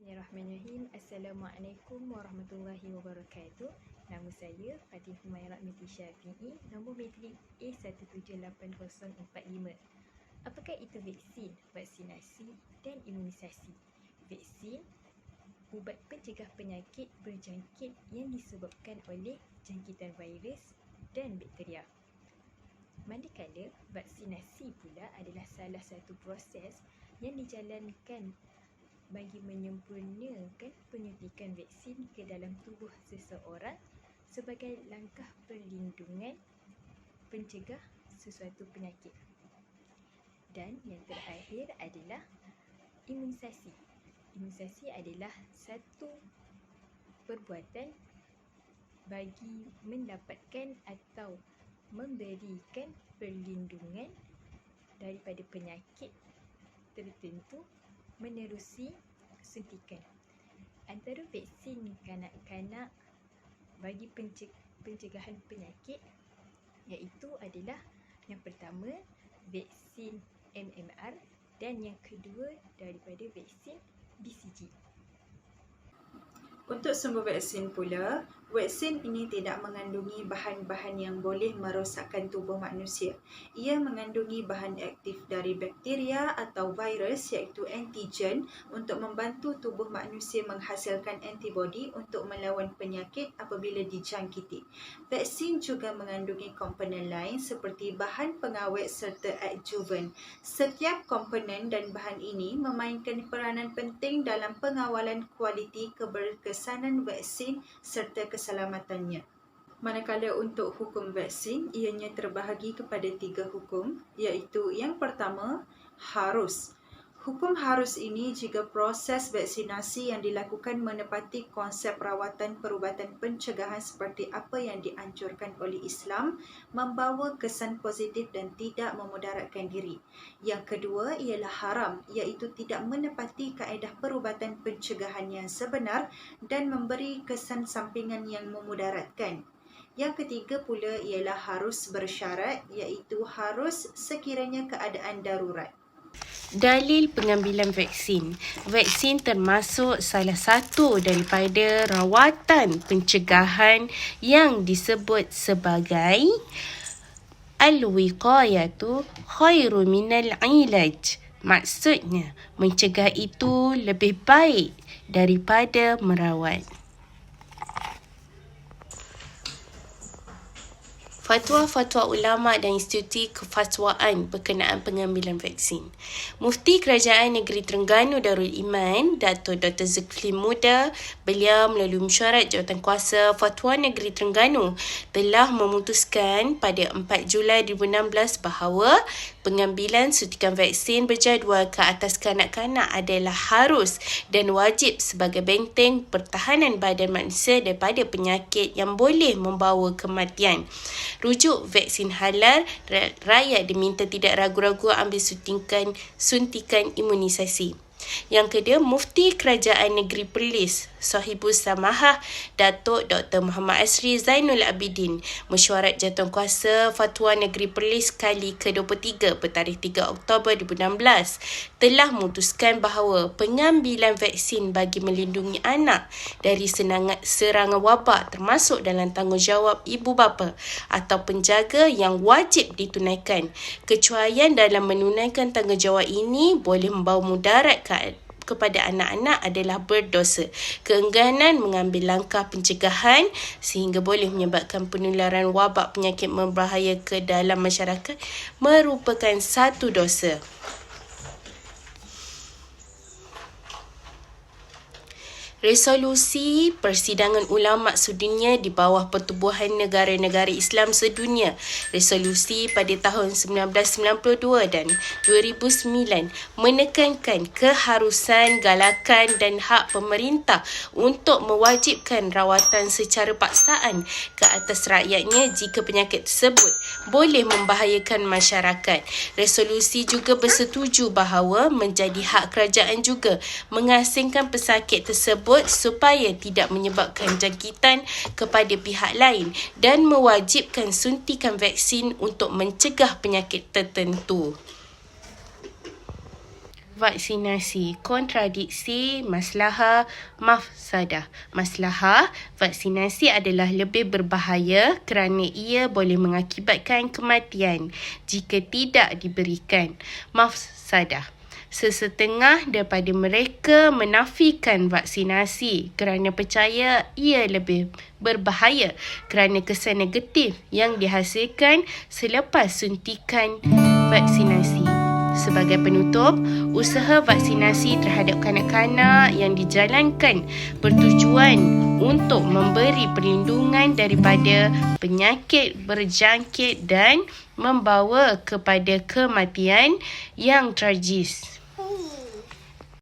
Bismillahirrahmanirrahim. Assalamualaikum warahmatullahi wabarakatuh. Nama saya Fatih Humairah binti Syafi'i, nombor matrik A178045. Apakah itu vaksin, vaksinasi dan imunisasi? Vaksin, ubat pencegah penyakit berjangkit yang disebabkan oleh jangkitan virus dan bakteria. Manakala vaksinasi pula adalah salah satu proses yang dijalankan bagi menyempurnakan penyuntikan vaksin ke dalam tubuh seseorang sebagai langkah perlindungan pencegah sesuatu penyakit. Dan yang terakhir adalah imunisasi. Imunisasi adalah satu perbuatan bagi mendapatkan atau memberikan perlindungan daripada penyakit tertentu menerusi suntikan. Antara vaksin kanak-kanak bagi pencegahan penyakit iaitu adalah yang pertama vaksin MMR dan yang kedua daripada vaksin BCG. Untuk sumber vaksin pula, vaksin ini tidak mengandungi bahan-bahan yang boleh merosakkan tubuh manusia. Ia mengandungi bahan aktif dari bakteria atau virus iaitu antigen untuk membantu tubuh manusia menghasilkan antibodi untuk melawan penyakit apabila dijangkiti. Vaksin juga mengandungi komponen lain seperti bahan pengawet serta adjuvan. Setiap komponen dan bahan ini memainkan peranan penting dalam pengawalan kualiti keberkesanan vaksin serta keselamatannya. Manakala untuk hukum vaksin, ianya terbahagi kepada 3 hukum, iaitu yang pertama, harus. Hukum harus ini jika proses vaksinasi yang dilakukan menepati konsep rawatan perubatan pencegahan seperti apa yang dianjurkan oleh Islam, membawa kesan positif dan tidak memudaratkan diri. Yang kedua ialah haram, iaitu tidak menepati kaedah perubatan pencegahan yang sebenar dan memberi kesan sampingan yang memudaratkan. Yang ketiga pula ialah harus bersyarat, iaitu harus sekiranya keadaan darurat. Dalil pengambilan vaksin. Vaksin termasuk salah satu daripada rawatan pencegahan yang disebut sebagai al-wiqayatu khairu minal ilaj. Maksudnya, mencegah itu lebih baik daripada merawat. Fatwa-fatwa ulama dan institusi kefatwaan berkenaan pengambilan vaksin. Mufti Kerajaan Negeri Terengganu Darul Iman, Dato' Dr. Zulkifli Muda, beliau melalui mesyuarat Jawatankuasa Fatwa Negeri Terengganu telah memutuskan pada 4 Julai 2016 bahawa pengambilan suntikan vaksin berjadual ke atas kanak-kanak adalah harus dan wajib sebagai benteng pertahanan badan manusia daripada penyakit yang boleh membawa kematian. Rujuk vaksin halal, rakyat diminta tidak ragu-ragu ambil suntikan imunisasi. Yang kedua, Mufti Kerajaan Negeri Perlis, Sahibus Samahah, Datuk Dr. Muhammad Asri Zainul Abidin, mesyuarat Jawatankuasa Fatwa Negeri Perlis kali ke-23 bertarikh 3 Oktober 2016 telah memutuskan bahawa pengambilan vaksin bagi melindungi anak dari serangan wabak termasuk dalam tanggungjawab ibu bapa atau penjaga yang wajib ditunaikan. Kecuaian dalam menunaikan tanggungjawab ini boleh membawa mudarat kepada anak-anak adalah berdosa. Keengganan mengambil langkah pencegahan sehingga boleh menyebabkan penularan wabak penyakit berbahaya ke dalam masyarakat merupakan satu dosa. Resolusi Persidangan Ulama Sedunia di bawah Pertubuhan Negara-Negara Islam Sedunia, resolusi pada tahun 1992 dan 2009 menekankan keharusan, galakan dan hak pemerintah untuk mewajibkan rawatan secara paksaan ke atas rakyatnya jika penyakit tersebut boleh membahayakan masyarakat. Resolusi juga bersetuju bahawa menjadi hak kerajaan juga mengasingkan pesakit tersebut supaya tidak menyebabkan jangkitan kepada pihak lain dan mewajibkan suntikan vaksin untuk mencegah penyakit tertentu. vaksinasi. Kontradiksi maslahah mafsadah. Maslahah, vaksinasi adalah lebih berbahaya kerana ia boleh mengakibatkan kematian jika tidak diberikan. Mafsadah, sesetengah daripada mereka menafikan vaksinasi kerana percaya ia lebih berbahaya kerana kesan negatif yang dihasilkan selepas suntikan vaksinasi. Sebagai penutup, usaha vaksinasi terhadap kanak-kanak yang dijalankan bertujuan untuk memberi perlindungan daripada penyakit berjangkit dan membawa kepada kematian yang tragis.